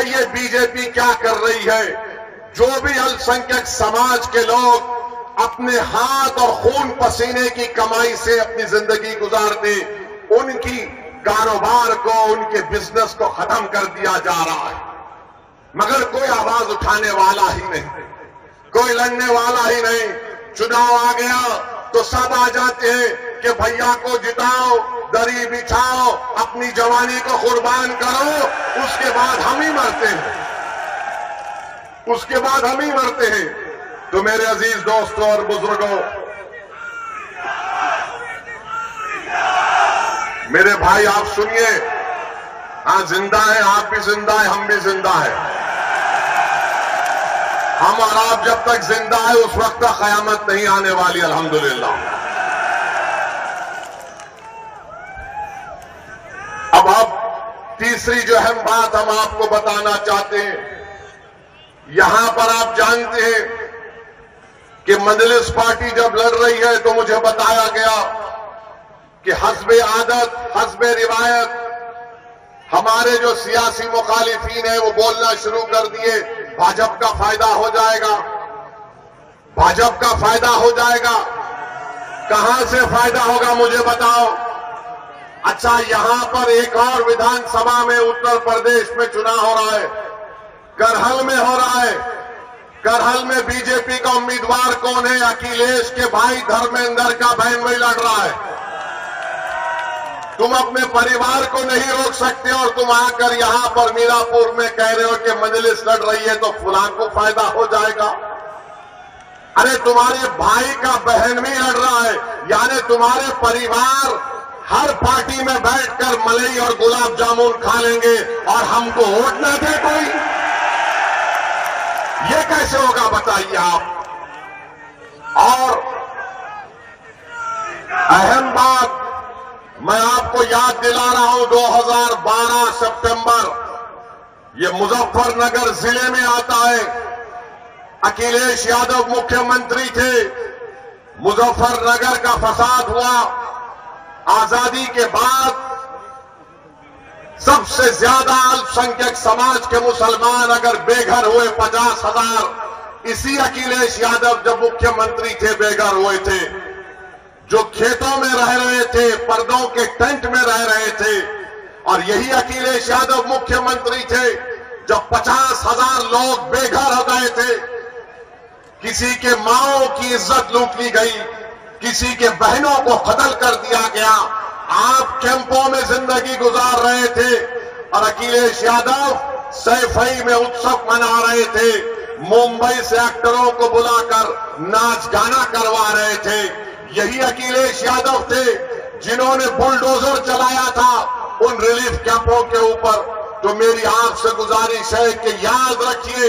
ये बीजेपी क्या कर रही है? जो भी अल्पसंख्यक समाज के लोग अपने हाथ और खून पसीने की कमाई से अपनी जिंदगी गुजारते, उनकी कारोबार को, उनके बिजनेस को खत्म कर दिया जा रहा है। मगर कोई आवाज उठाने वाला ही नहीं, कोई लड़ने वाला ही नहीं। चुनाव आ गया तो सब आ जाते हैं कि भैया को जिताओ, दरी बिछाओ, अपनी जवानी को कुर्बान करो, उसके बाद हम ही मरते हैं, उसके बाद हम ही मरते हैं। तो मेरे अजीज दोस्तों और बुजुर्गों, मेरे भाई आप सुनिए, हाँ जिंदा है, आप भी जिंदा है, हम भी जिंदा है। हम और आप जब तक जिंदा है उस वक्त तक कयामत नहीं आने वाली, अल्हम्दुलिल्लाह। अब तीसरी जो अहम बात हम आपको बताना चाहते हैं, यहां पर आप जानते हैं कि मजलिस पार्टी जब लड़ रही है तो मुझे बताया गया कि हस्बे आदत, हस्बे रिवायत हमारे जो सियासी मुखालिफिन है वो बोलना शुरू कर दिए, भाजपा का फायदा हो जाएगा, भाजपा का फायदा हो जाएगा। कहां से फायदा होगा मुझे बताओ? अच्छा, यहां पर एक और विधानसभा में उत्तर प्रदेश में चुनाव हो रहा है, करहल में हो रहा है। करहल में बीजेपी का उम्मीदवार कौन है? अखिलेश के भाई धर्मेंद्र का बहन भाई लड़ रहा है। तुम अपने परिवार को नहीं रोक सकते और तुम आकर यहां पर मीरापुर में कह रहे हो कि मजलिस लड़ रही है तो फुलां को फायदा हो जाएगा। अरे तुम्हारे भाई का बहन भी लड़ रहा है, यानी तुम्हारे परिवार हर पार्टी में बैठकर मलाई और गुलाब जामुन खा लेंगे और हमको वोट न दे कोई? ये कैसे होगा बताइए आप? और अहम बात मैं आपको याद दिला रहा हूं, 2012 सितंबर, ये मुजफ्फरनगर जिले में आता है। अखिलेश यादव मुख्यमंत्री थे, मुजफ्फरनगर का फसाद हुआ। आजादी के बाद सबसे ज्यादा अल्पसंख्यक समाज के मुसलमान अगर बेघर हुए 50,000, इसी अखिलेश यादव जब मुख्यमंत्री थे बेघर हुए थे। जो खेतों में रह रहे थे, पर्दों के टेंट में रह रहे थे, और यही अखिलेश यादव मुख्यमंत्री थे जब 50,000 लोग बेघर हो गए थे। किसी के माओ की इज्जत लूट ली गई, किसी के बहनों को कत्ल कर दिया गया। आप कैंपों में जिंदगी गुजार रहे थे और अखिलेश यादव सैफई में उत्सव मना रहे थे, मुंबई से एक्टरों को बुलाकर नाच गाना करवा रहे थे। यही अखिलेश यादव थे जिन्होंने बुलडोजर चलाया था उन रिलीफ कैंपों के ऊपर। तो मेरी आपसे गुजारिश है कि याद रखिए,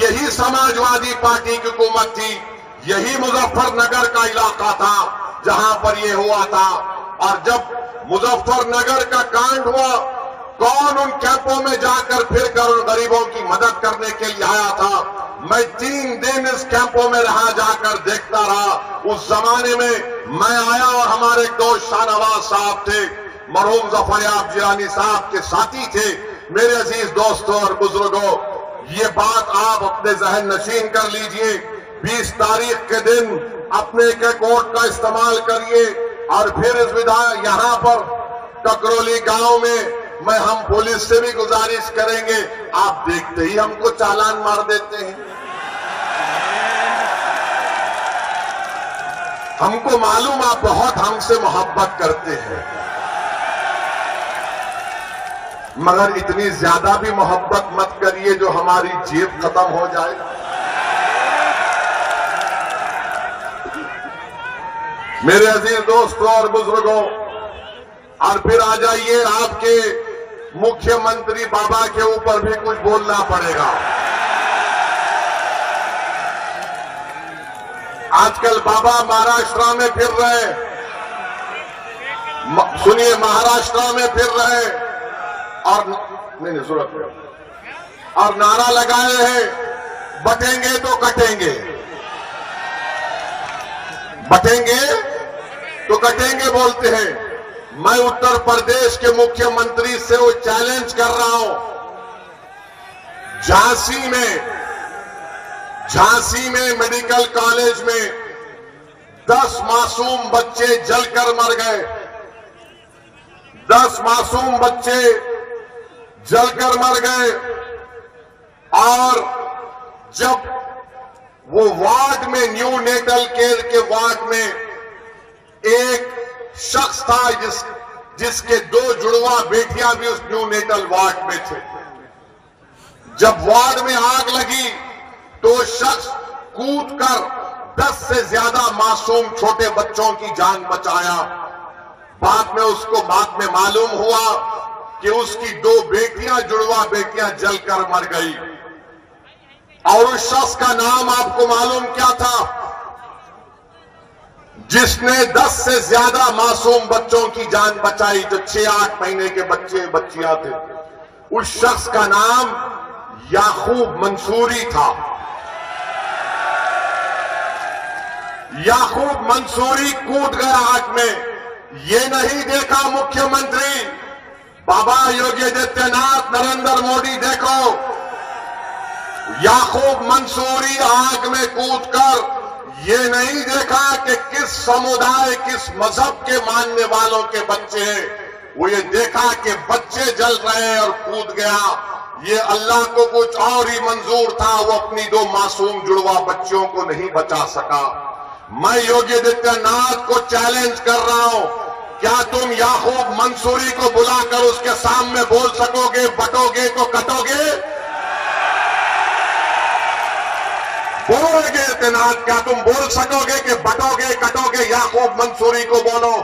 यही समाजवादी पार्टी की हुकूमत थी, यही मुजफ्फरनगर का इलाका था जहां पर यह हुआ था। और जब मुजफ्फरनगर का कांड हुआ, कौन उन कैंपों में जाकर फिरकर उन गरीबों की मदद करने के लिए आया था? मैं 3 दिन इस कैंपों में रहा, जाकर देखता रहा। उस जमाने में मैं आया और हमारे एक दोस्त शाहनवाज साहब थे, मरहूम जफरयाब जिलानी साहब के साथी थे। मेरे अजीज दोस्तों और बुजुर्गों, ये बात आप अपने जहन नशीन कर लीजिए। 20 तारीख के दिन अपने एक वोट का इस्तेमाल करिए और फिर इस विधान यहां पर ककरोली गांव में हम पुलिस से भी गुजारिश करेंगे, आप देखते ही हमको चालान मार देते हैं। हमको मालूम आप बहुत हमसे मोहब्बत करते हैं, मगर इतनी ज्यादा भी मोहब्बत मत करिए जो हमारी जेब खत्म हो जाए। मेरे अजीज दोस्तों और बुजुर्गों, और फिर आ जाइए, आपके मुख्यमंत्री बाबा के ऊपर भी कुछ बोलना पड़ेगा। आजकल बाबा महाराष्ट्र में फिर रहे, सुनिए, महाराष्ट्र में फिर रहे और नहीं जरूरत नहीं, और नारा लगाए हैं, बटेंगे तो कटेंगे, बटेंगे तो कटेंगे बोलते हैं। मैं उत्तर प्रदेश के मुख्यमंत्री से वो चैलेंज कर रहा हूं झांसी में मेडिकल कॉलेज में 10 मासूम बच्चे जलकर मर गए। 10 मासूम बच्चे जलकर मर गए। और जब वो वार्ड में, न्यू नेटल केयर के वार्ड में एक शख्स था जिसके 2 जुड़वा बेटियां भी उस न्यू नेटल वार्ड में थे। जब वार्ड में आग लगी तो शख्स कूदकर 10 से ज्यादा मासूम छोटे बच्चों की जान बचाया। बाद में मालूम हुआ कि उसकी 2 बेटियां, जुड़वा बेटियां जलकर मर गई। और उस शख्स का नाम आपको मालूम क्या था? जिसने 10 से ज्यादा मासूम बच्चों की जान बचाई, जो 6-8 महीने के बच्चे बच्चियां थे। उस शख्स का नाम याकूब मंसूरी था। याकूब मंसूरी कूद गया आग में। ये नहीं देखा मुख्यमंत्री बाबा योगी आदित्यनाथ, नरेंद्र मोदी, देखो याकूब मंसूरी आग में कूदकर ये नहीं देखा कि किस समुदाय, किस मजहब के मानने वालों के बच्चे हैं। वो ये देखा कि बच्चे जल रहे हैं और कूद गया। ये अल्लाह को कुछ और ही मंजूर था, वो अपनी 2 मासूम जुड़वा बच्चियों को नहीं बचा सका। मैं योगी आदित्यनाथ को चैलेंज कर रहा हूं, क्या तुम याकूब मंसूरी को बुलाकर उसके सामने बोल सकोगे बटोगे तो कटोगे? बोलोगे आदित्यनाथ, क्या तुम बोल सकोगे कि बटोगे कटोगे? याकूब मंसूरी को बोलो।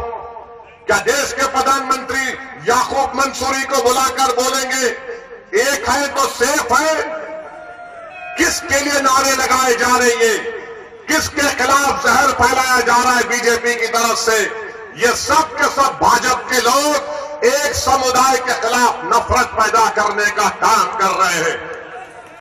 क्या देश के प्रधानमंत्री याकूब मंसूरी को बुलाकर बोलेंगे एक है तो सेफ है? किसके लिए नारे लगाए जा रहे हैं? किसके खिलाफ जहर फैलाया जा रहा है बीजेपी की तरफ से? ये सब के सब भाजपा के लोग एक समुदाय के खिलाफ नफरत पैदा करने का काम कर रहे हैं।